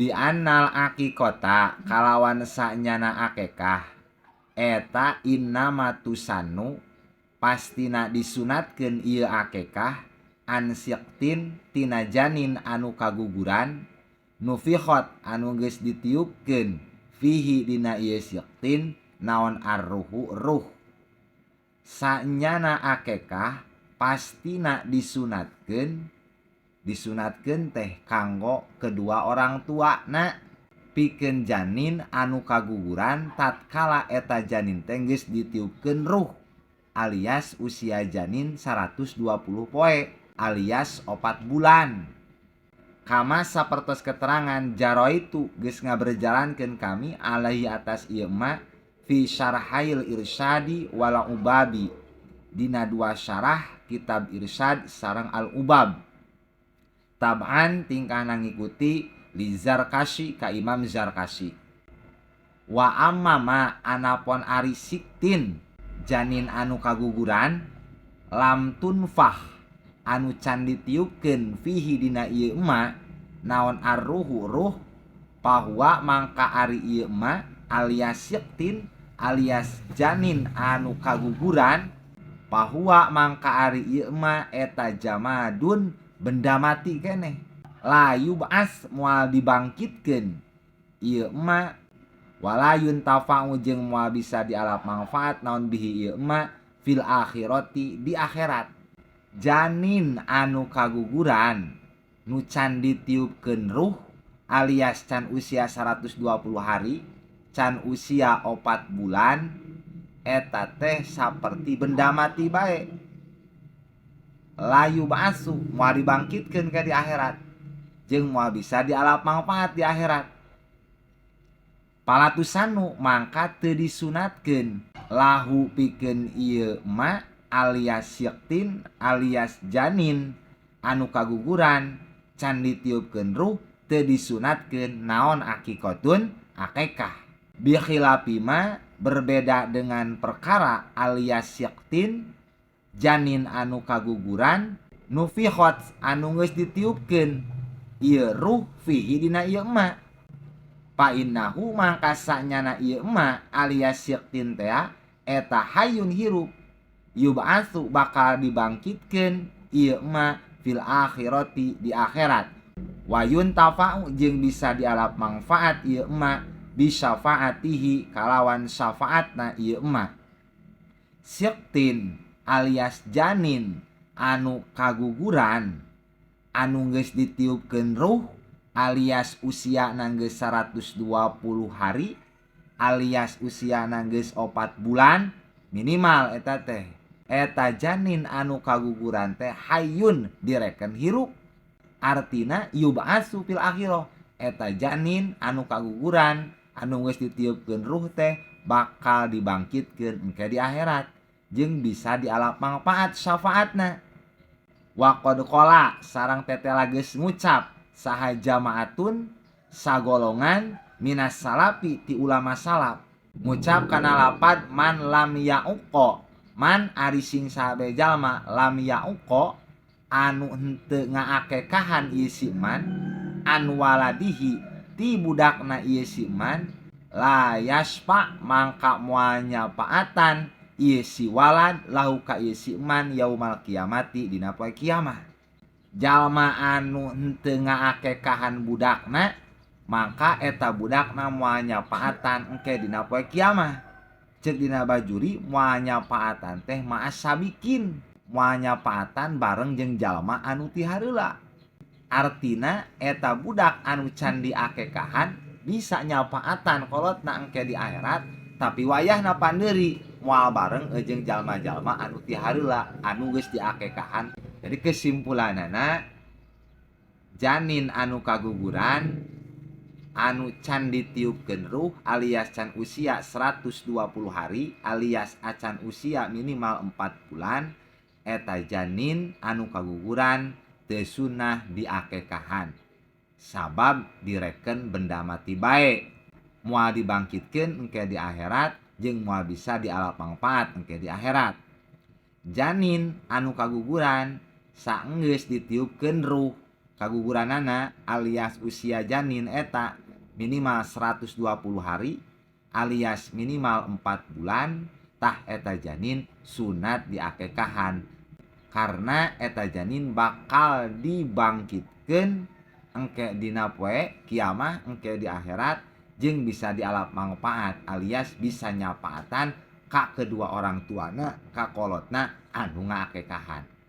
Biannal akikota kalawan sanyana akekah eta innama tusannu pastina disunatkeun ieu akekah an syektin tina janin anu kaguguran nufikhot anu geus ditiupkeun fihi dina ieu syektin naon arruhu ruh. Sanyana akekah pastina disunatkeun teh kanggo kedua orang tua na pikeun janin anu kaguguran tatkala eta janin teh geus ditiupkeun ruh alias usia janin 120 poe alias 4 bulan. Kama sapertos keterangan jaroitu geus ngaberjalankeun kami alaihi atas ieu ma fi syarhail irsyadi wal ubabi dina dua syarah kitab irsyad sareng al ubab. Tab'an tingkah ngikuti li Zarkashi ka Imam Zarkashi. Wa amma ma anapon ari siktin janin anu kaguguran lam tunfah anu can ditiupkeun fihi dina ieu ma naon arruhu ruh bahwa mangka ari ieu ma alias siktin alias janin anu kaguguran bahwa mangka ari ieu ma eta jamadun benda mati keneh layu baas moal dibangkitkeun ieu ma walayun tafa'u jeung moal bisa dialap manfaat naon bihi ieu ma fil akhirati di akhirat. Janin anu kaguguran nu can ditiupkeun ruh alias can usia 120 hari can usia 4 bulan eta teh saperti benda mati bae layu ba'asu moal dibangkitkeun ke di akhirat jeung moal bisa dialap manfaat di akhirat. Palatusanu mangka teu disunatkeun lahu pikeun ieu ma alias syektin alias janin anu kaguguran can ditiupkeun ruh teu disunatkeun naon akikotun akekah. Bi khilafi ma berbeda dengan perkara alias syektin janin anu kaguguran nufikhot anu geus ditiupkeun ieu ruh fihi dina ieu ma fa innahu mangka sanyana ieu ma alias syektin teh eta hayyun hirup yub'atsu bakal dibangkitkeun ieu ma fil akhirati di akhirat wayun tafa'u jeung bisa dialap manfaat ieu ma bisyafaatihi kalawan syafaatna ieu ma. Syektin alias janin anu kaguguran anu geus ditiupkeun ruh alias usia geus 120 hari alias usia geus 4 bulan minimal eta teh eta janin anu kaguguran teh hayyun direken hirup artina yub'atsu fil akhirah eta janin anu kaguguran anu geus ditiupkeun ruh teh bakal dibangkitkeun engke di akhirat jeung bisa dialap manfaat syafaatna. Wa qad qala sareng tetela geus ngucap saha jamaatun sagolongan minas salafi ti ulama salaf ngucap kana lapad man lam yauqa man ari sing sabe jalma lam yauqa anu henteu ngaakekahan ieu si man an waladihi ti budakna ieu si man la yaspa mangka moal nyapaatan ieu si walad lahu ka ieu si man yaumal kiamati dina poe kiamat. Jalma anu henteu ngaakekahan budakna maka eta budakna moal nyapaatan engke dina poe kiamat. Ceuk dina bajuri moal nyapaatan teh ma'as sabikin moal nyapaatan bareng jeung jalma anu ti hareula. Artina eta budak anu can diakekahan bisa nyapaatan kolotna engke di akhirat tapi wayahna pandeuri moal bareng jeung jalma-jalma anu ti hareula anu geus diakekahan. Jadi kesimpulanana janin anu kaguguran anu can ditiupkeun ruh alias can usia 120 hari alias acan usia minimal 4 bulan eta janin anu kaguguran teu sunah diakekahan sabab direken benda mati bae moal dibangkitkeun engke di akhirat jeung moal bisa dialap manfaat engke di akhirat. Janin anu kaguguran saenggeus ditiupkeun ruh kaguguranana alias usia janin eta minimal 120 hari alias minimal 4 bulan, tah eta janin sunat diakekahan karena eta janin bakal dibangkitkeun engke dina poe kiamah engke di akhirat jeung bisa dialap manfaat alias bisa nyapaatan ka kedua orang tuana ka kolotna anu ngaakekahan.